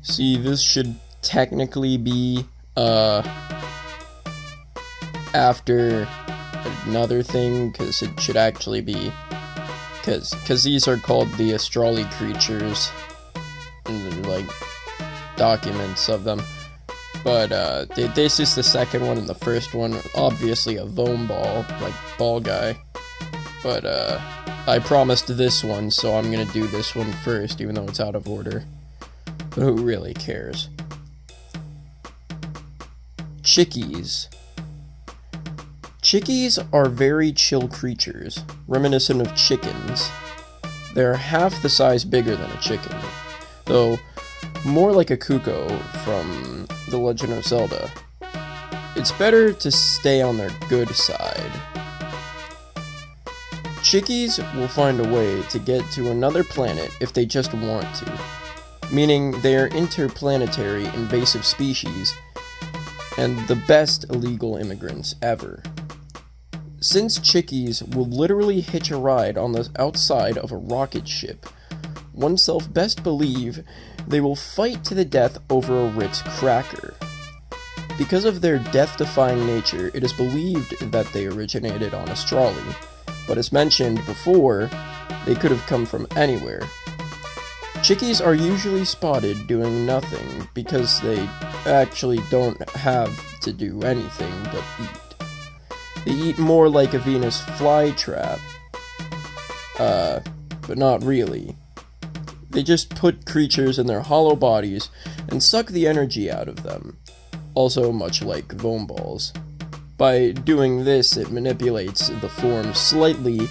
See, this should technically be, after another thing, because it should actually be, because these are called the Astrali creatures, and they're, like, documents of them. But, this is the second one, and the first one, obviously a Voam ball, like, ball guy. But, I promised this one, so I'm gonna do this one first, even though it's out of order. But who really cares? Chickies. Chickies are very chill creatures, reminiscent of chickens. They're half the size bigger than a chicken, though more like a cuckoo from The Legend of Zelda. It's better to stay on their good side. Chickies will find a way to get to another planet if they just want to, meaning they are interplanetary invasive species and the best illegal immigrants ever. Since Chickies will literally hitch a ride on the outside of a rocket ship, oneself best believe they will fight to the death over a Ritz cracker. Because of their death-defying nature, it is believed that they originated on Astrali, but as mentioned before, they could have come from anywhere. Chickies are usually spotted doing nothing because they actually don't have to do anything but eat. They eat more like a Venus flytrap, but not really. They just put creatures in their hollow bodies and suck the energy out of them, also much like Voam balls. By doing this, it manipulates the form slightly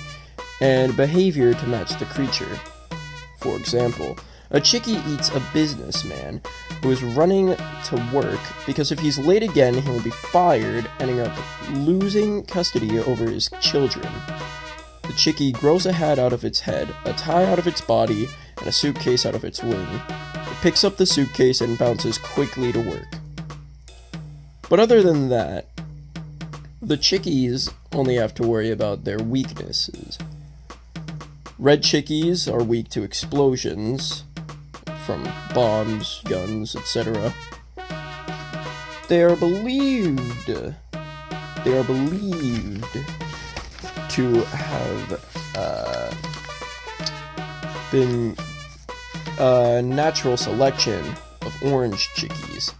and behavior to match the creature. For example, a Chickie eats a businessman who is running to work because if he's late again, he will be fired, ending up losing custody over his children. The Chickie grows a hat out of its head, a tie out of its body, and a suitcase out of its wing. It picks up the suitcase and bounces quickly to work. But other than that, the Chickies only have to worry about their weaknesses. Red Chickies are weak to explosions, from bombs, guns, etc. They are believed to have been a natural selection of orange Chickies,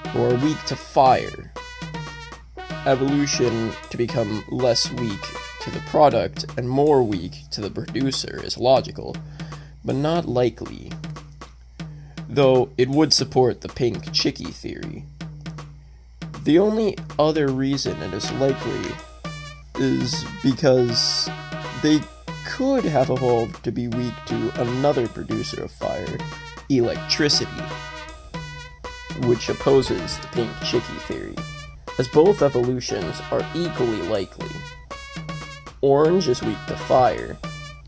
who are weak to fire. Evolution to become less weak to the product and more weak to the producer is logical, but not likely. Though it would support the pink Chickie theory. The only other reason it is likely is because they could have evolved to be weak to another producer of fire, electricity, which opposes the pink Chickie theory, as both evolutions are equally likely. Orange is weak to fire.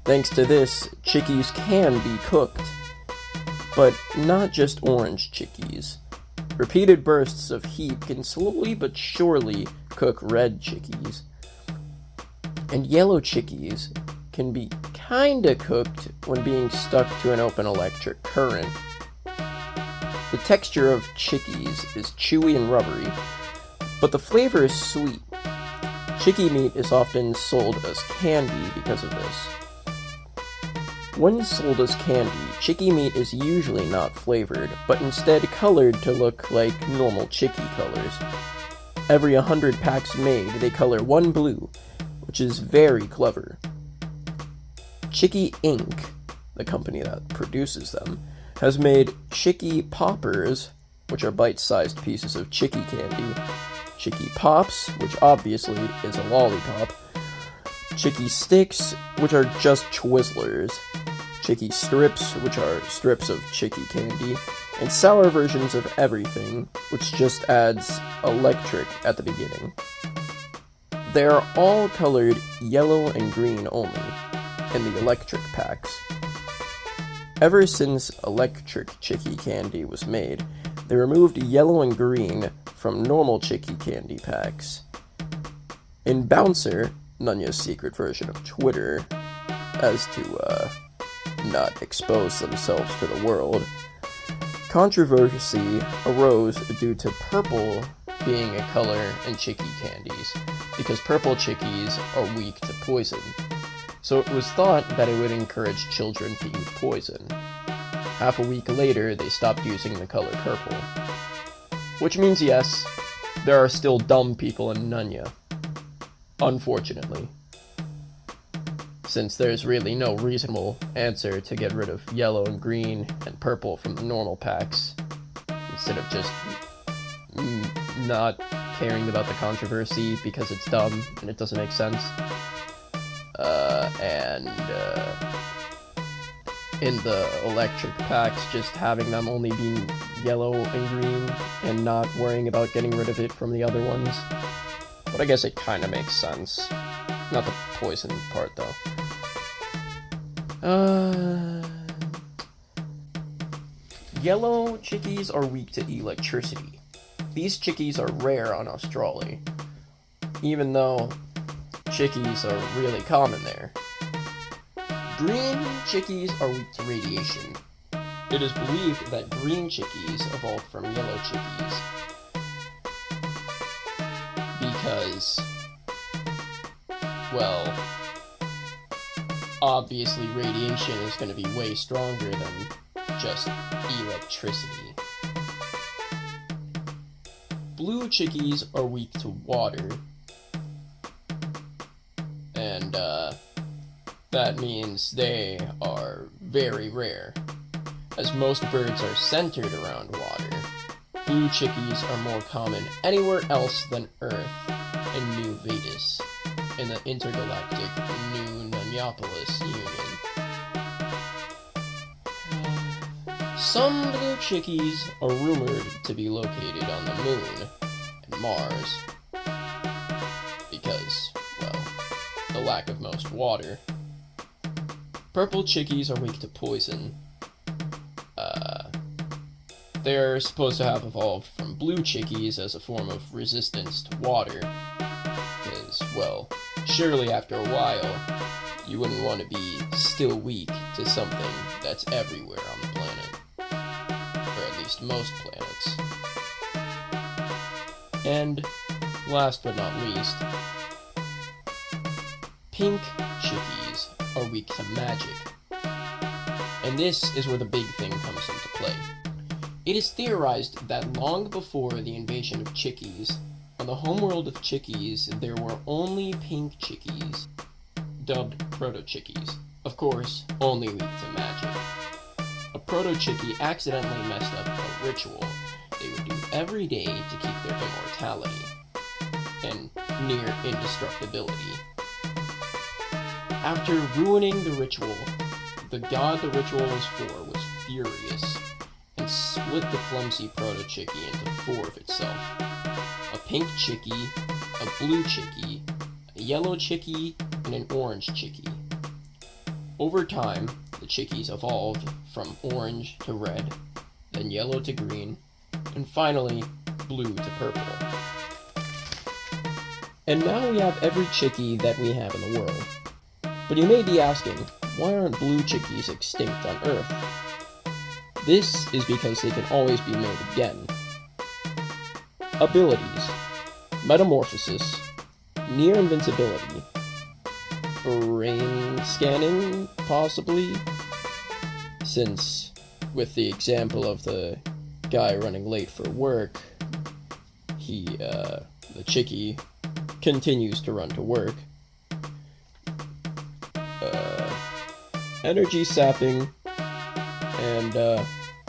Thanks to this, Chickies can be cooked. But not just orange Chickies. Repeated bursts of heat can slowly but surely cook red Chickies. And yellow Chickies can be kinda cooked when being stuck to an open electric current. The texture of Chickies is chewy and rubbery, but the flavor is sweet. Chickie meat is often sold as candy because of this. When sold as candy, Chickie meat is usually not flavored, but instead colored to look like normal Chickie colors. Every 100 packs made, they color one blue, which is very clever. Chickie Inc., the company that produces them, has made Chickie Poppers, which are bite-sized pieces of Chickie candy, Chickie Pops, which obviously is a lollipop, Chickie Sticks, which are just Twizzlers, Chickie Strips, which are strips of Chickie candy, and sour versions of everything, which just adds electric at the beginning. They are all colored yellow and green only, in the electric packs. Ever since electric Chickie candy was made, they removed yellow and green from normal Chickie candy packs. In Bouncer, Nunya's secret version of Twitter, as to, not expose themselves to the world, Controversy arose due to purple being a color in Chicky candies, because purple Chickies are weak to poison. So it was thought that it would encourage children to eat poison. Half a week later, they stopped using the color purple. Which means yes, there are still dumb people in Nunya. Unfortunately. Since there's really no reasonable answer to get rid of yellow and green and purple from the normal packs, instead of just not caring about the controversy because it's dumb and it doesn't make sense. In the electric packs, just having them only being yellow and green and not worrying about getting rid of it from the other ones. But I guess it kind of makes sense. Not the poison part, though. Yellow Chickies are weak to electricity. These Chickies are rare on Australia, even though Chickies are really common there. Green Chickies are weak to radiation. It is believed that green Chickies evolved from yellow Chickies because, well, obviously radiation is going to be way stronger than just electricity. Blue Chickies are weak to water, and that means they are very rare. As most birds are centered around water, blue Chickies are more common anywhere else than Earth and New Vetus in the intergalactic New Nunyopolis Union. Some blue Chickies are rumored to be located on the Moon and Mars because, well, the lack of most water. Purple Chickies are weak to poison. They're supposed to have evolved from blue Chickies as a form of resistance to water. Because, well, surely after a while, you wouldn't want to be still weak to something that's everywhere on the planet. Or at least most planets. And, last but not least, pink Chickies are weak to magic. And this is where the big thing comes into play. It is theorized that long before the invasion of Chickies, on the homeworld of Chickies, there were only pink Chickies, dubbed Proto-Chickies. Of course, only weak to magic. A Proto-Chickie accidentally messed up a ritual they would do every day to keep their immortality and near indestructibility. After ruining the ritual, the god the ritual was for was furious and split the clumsy Proto-Chickie into four of itself. A pink Chickie, a blue Chickie, a yellow Chickie, and an orange Chickie. Over time, the Chickies evolved from orange to red, then yellow to green, and finally, blue to purple. And now we have every Chickie that we have in the world. But you may be asking, why aren't blue Chickies extinct on Earth? This is because they can always be made again. Abilities: Metamorphosis, Near Invincibility, Brain Scanning, possibly? Since, with the example of the guy running late for work, the Chickie, continues to run to work. Energy sapping, and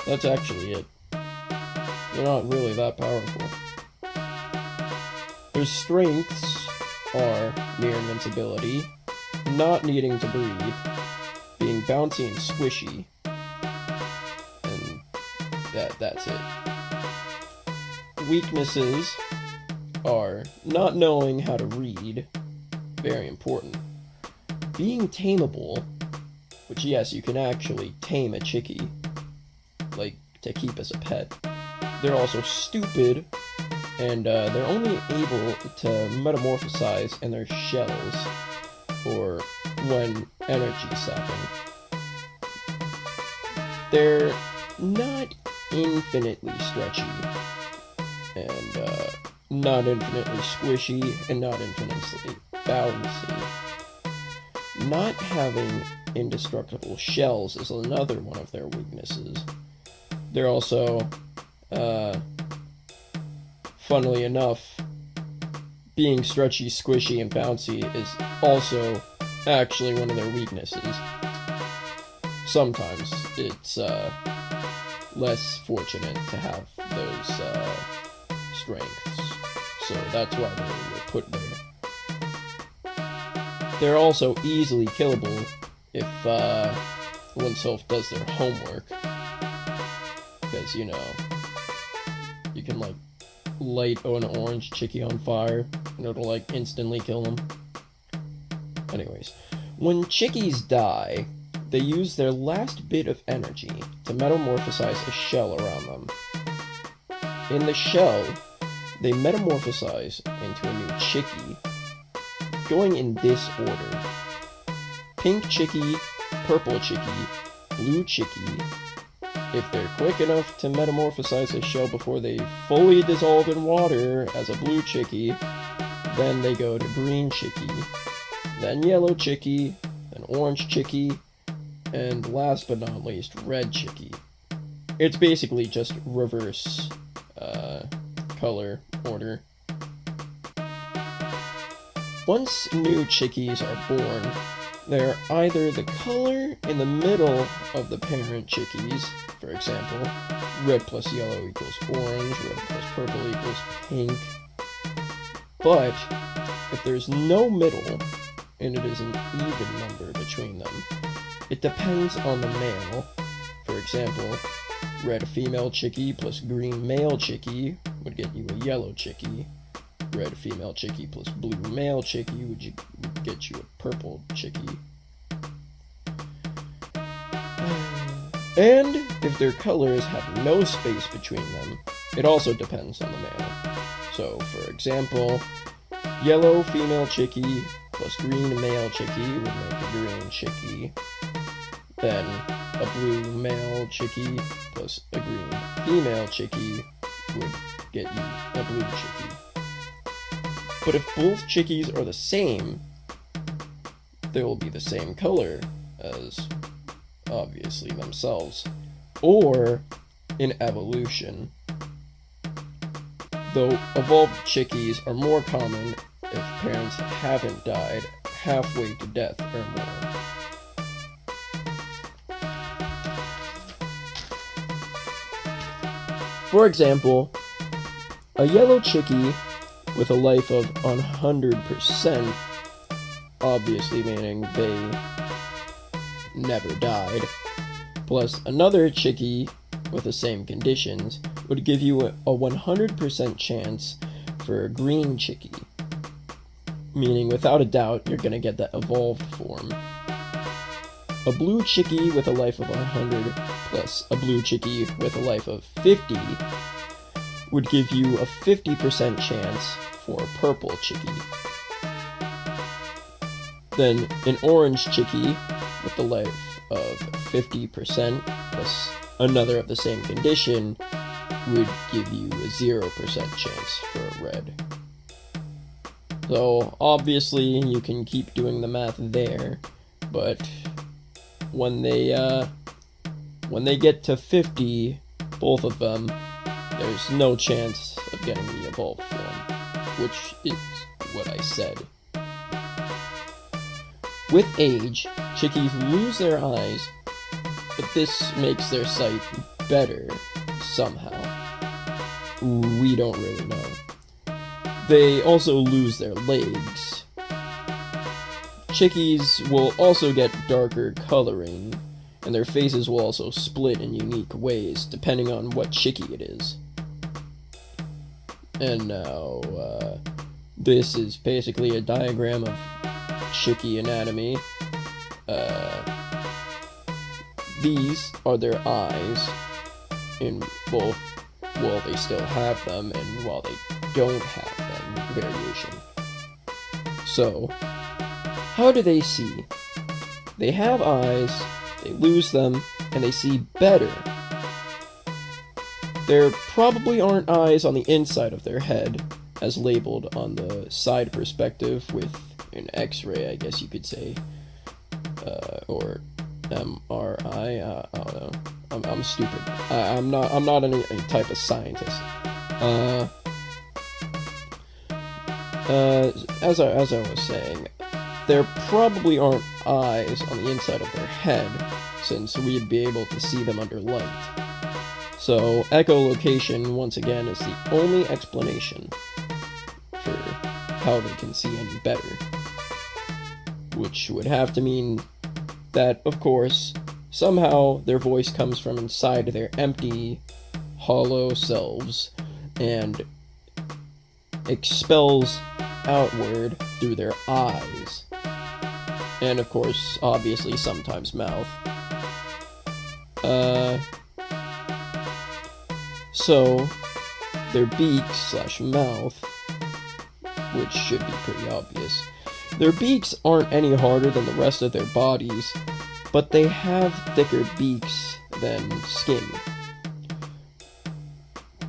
that's actually it. They're not really that powerful. Their strengths are near invincibility, not needing to breathe, being bouncy and squishy, and that's it. Weaknesses are not knowing how to read, very important. Being tameable, which yes, you can actually tame a Chickie, like to keep as a pet. They're also stupid, and they're only able to metamorphosize in their shells, or when energy sapping. They're not infinitely stretchy, and not infinitely squishy, and not infinitely bouncy. Not having indestructible shells is another one of their weaknesses. They're also, funnily enough, being stretchy, squishy, and bouncy is also actually one of their weaknesses. Sometimes it's less fortunate to have those strengths, so that's why they were put there. They're also easily killable if oneself does their homework, because, you know, you can, like, light an orange chickie on fire, and it'll, like, instantly kill them. Anyways, when chickies die, they use their last bit of energy to metamorphosize a shell around them. In the shell, they metamorphosize into a new chickie, going in this order: pink chickie, purple chickie, blue chickie. If they're quick enough to metamorphosize a shell before they fully dissolve in water as a blue chickie, then they go to green chickie, then yellow chickie, then orange chickie, and last but not least, red chickie. It's basically just reverse color order. Once new chickies are born, they're either the color in the middle of the parent chickies, for example, red plus yellow equals orange, red plus purple equals pink. But if there's no middle, and it is an even number between them, it depends on the male. For example, red female chickie plus green male chickie would get you a yellow chickie. Red female chickie plus blue male chickie would get you a purple chickie. And if their colors have no space between them, it also depends on the male. So, for example, yellow female chickie plus green male chickie would make a green chickie. Then a blue male chickie plus a green female chickie would get you a blue chickie. But if both chickies are the same, they will be the same color as, obviously, themselves, or in evolution. Though evolved chickies are more common if parents haven't died halfway to death or more. For example, a yellow chickie with a life of 100%, obviously meaning they never died, plus another chickie with the same conditions would give you a 100% chance for a green chickie, meaning without a doubt you're going to get that evolved form. A blue chickie with a life of 100 plus a blue chickie with a life of 50 would give you a 50% chance for a purple chickie. Then an orange chickie with the life of 50% plus another of the same condition would give you a 0% chance for a red. So obviously you can keep doing the math there, but when they get to 50, both of them, there's no chance of getting the evolved form, which is what I said. With age, chickies lose their eyes, but this makes their sight better somehow. We don't really know. They also lose their legs. Chickies will also get darker coloring, and their faces will also split in unique ways, depending on what chickie it is. And now, this is basically a diagram of chickie anatomy. These are their eyes, in both while they still have them and while they don't have them variation. So, how do they see? They have eyes, they lose them, and they see better. There probably aren't eyes on the inside of their head, as labeled on the side perspective with an X-ray, I guess you could say, or MRI. I don't know. I'm stupid. I'm not any type of scientist. As I was saying, there probably aren't eyes on the inside of their head, since we'd be able to see them under light. So, echolocation, once again, is the only explanation for how they can see any better. Which would have to mean that, of course, somehow their voice comes from inside their empty, hollow selves, and expels outward through their eyes. And, of course, obviously, sometimes mouth. So, their beak/mouth, which should be pretty obvious. Their beaks aren't any harder than the rest of their bodies, but they have thicker beaks than skin.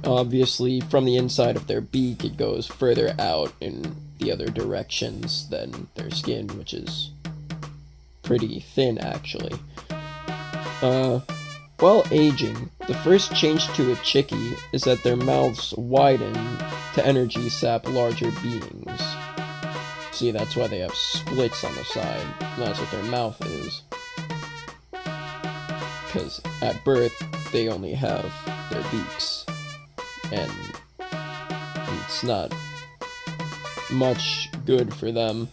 Obviously, from the inside of their beak, it goes further out in the other directions than their skin, which is pretty thin, actually. While aging, the first change to a chickie is that their mouths widen to energy sap larger beings. See, that's why they have splits on the side. That's what their mouth is. Because at birth, they only have their beaks. And it's not much good for them.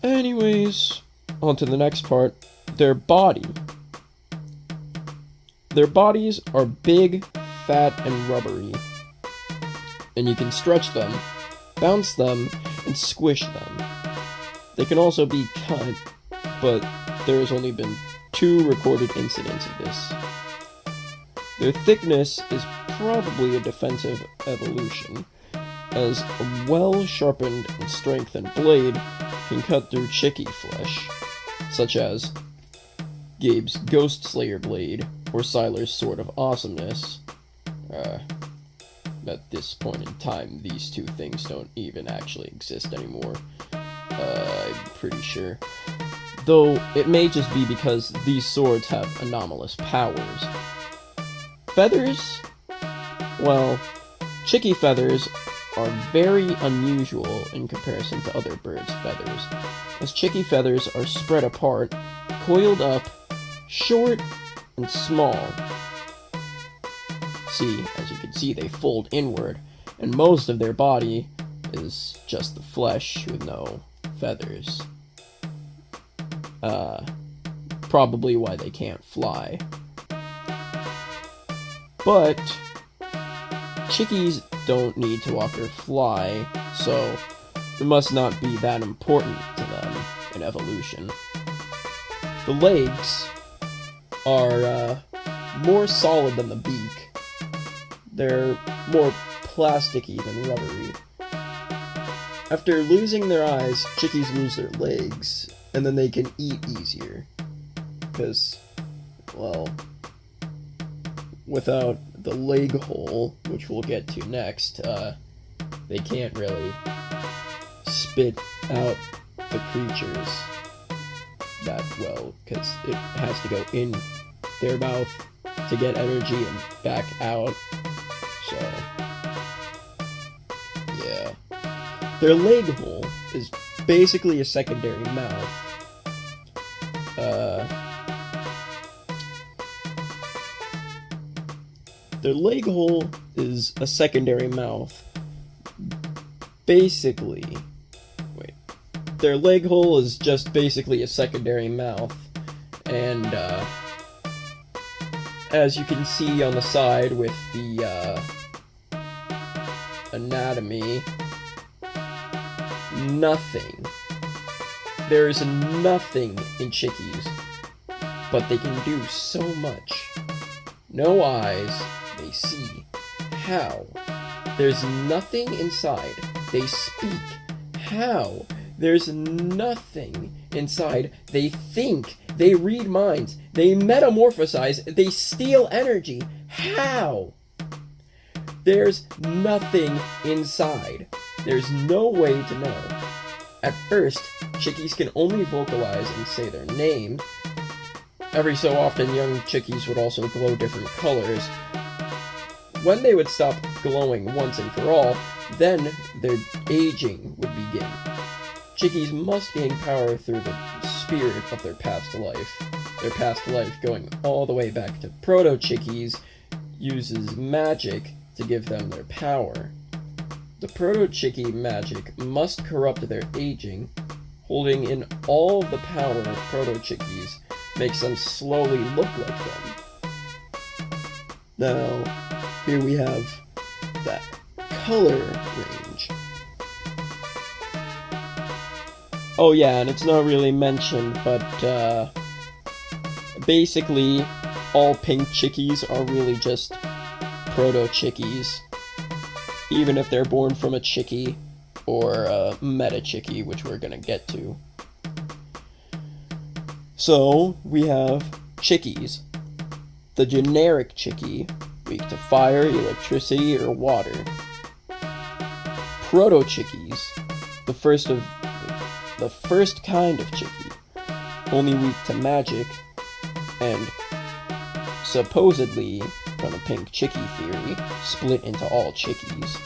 Anyways, on to the next part. Their body. Their bodies are big, fat, and rubbery. And you can stretch them, bounce them, and squish them. They can also be cut, but there's only been 2 recorded incidents of this. Their thickness is probably a defensive evolution, as a well-sharpened and strengthened blade can cut through chickie flesh, such as Gabe's Ghost Slayer blade, or Siler's Sword of Awesomeness. At this point in time, these 2 things don't even actually exist anymore. I'm pretty sure. Though, it may just be because these swords have anomalous powers. Feathers? Well, chickie feathers are very unusual in comparison to other birds' feathers, as chickie feathers are spread apart, coiled up, short, and small. See, as you can see, they fold inward, and most of their body is just the flesh with no feathers. Probably why they can't fly. But chickies don't need to walk or fly, so it must not be that important to them in evolution. The legs are more solid than the beak. They're more plasticky than rubbery. After losing their eyes, chickies lose their legs, and then they can eat easier. Because, well, without the leg hole, which we'll get to next, they can't really spit out the creatures that well, because it has to go in their mouth to get energy and back out. So, yeah. Their leg hole is basically a secondary mouth. Their leg hole is a secondary mouth. Basically, their leg hole is just basically a secondary mouth, and as you can see on the side with the anatomy, nothing. There is nothing in chickies, but they can do so much. No eyes, they see. How? There's nothing inside. They speak. How? There's nothing inside. They think. They read minds. They metamorphosize. They steal energy. How? There's nothing inside. There's no way to know. At first, chickies can only vocalize and say their name. Every so often, young chickies would also glow different colors. When they would stop glowing once and for all, then their aging would begin. Chickies must gain power through the spirit of their past life. Their past life, going all the way back to proto-chickies, uses magic to give them their power. The proto-chickie magic must corrupt their aging. Holding in all the power of proto-chickies makes them slowly look like them. Now, here we have that color range. Oh yeah, and it's not really mentioned, but basically all pink chickies are really just proto-chickies, even if they're born from a chickie or a meta-chickie, which we're gonna get to. So, we have chickies. The generic chickie, weak to fire, electricity, or water. Proto-chickies, the first kind of chickie, only weak to magic, and supposedly, from the pink chickie theory, split into all chickies.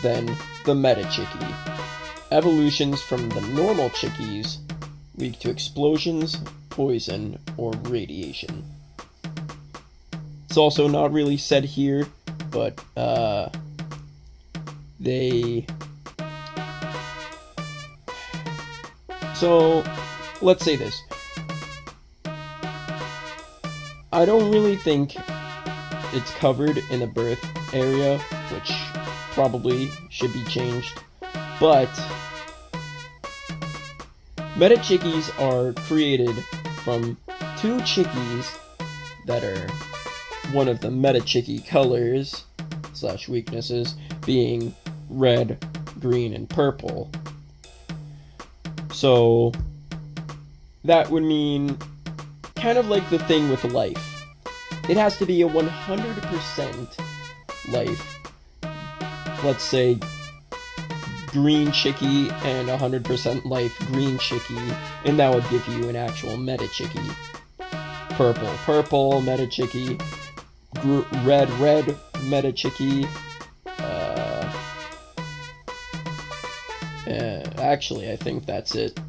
Then, the meta-chickie. Evolutions from the normal chickies, weak to explosions, poison, or radiation. It's also not really said here, but, So, let's say this. I don't really think it's covered in the birth area, which probably should be changed, but meta-chickies are created from two chickies that are one of the meta-chickie colors / weaknesses being red, green, and purple. So that would mean kind of like the thing with life. It has to be a 100% life. Let's say green chickie and 100% life green chickie, and that would give you an actual meta chickie. Purple meta chickie, red meta chickie. Actually, I think that's it.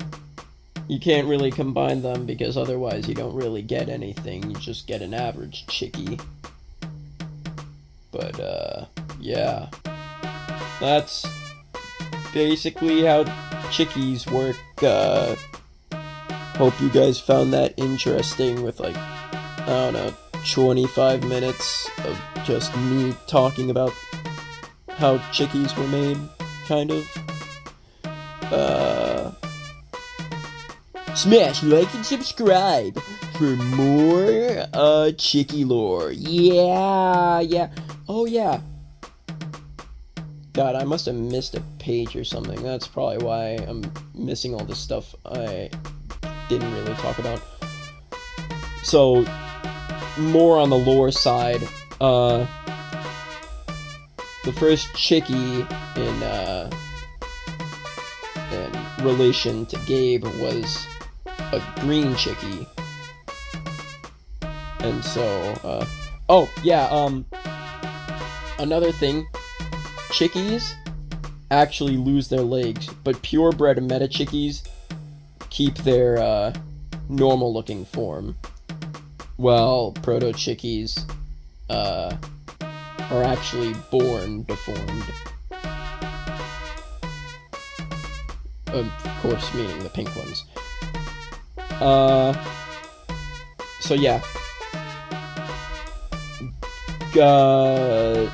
You can't really combine them because otherwise you don't really get anything. You just get an average chickie. But, yeah. That's basically how chickies work. Hope you guys found that interesting with, like, I don't know, 25 minutes of just me talking about how chickies were made, kind of. Smash like and subscribe for more chickie lore. Yeah. Oh yeah. God, I must have missed a page or something. That's probably why I'm missing all this stuff I didn't really talk about. So, more on the lore side. The first chickie in relation to Gabe was a green chickie. And so, another thing, chickies actually lose their legs, but purebred meta chickies keep their normal looking form, while proto chickies are actually born deformed. Of course, meaning the pink ones. So yeah. God,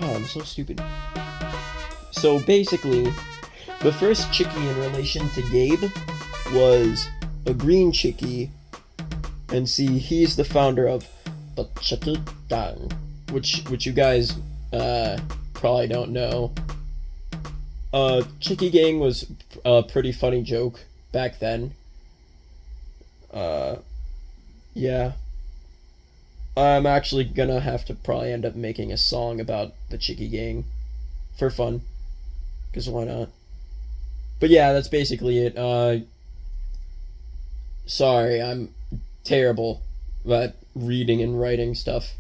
I'm so stupid. So basically, the first chickie in relation to Gabe was a green chickie, and see, he's the founder of the Chicky Gang, which you guys probably don't know. Chicky Gang was a pretty funny joke back then. Yeah. I'm actually gonna have to probably end up making a song about the Chicky gang for fun, because why not? But yeah, that's basically it. Sorry, I'm terrible at reading and writing stuff.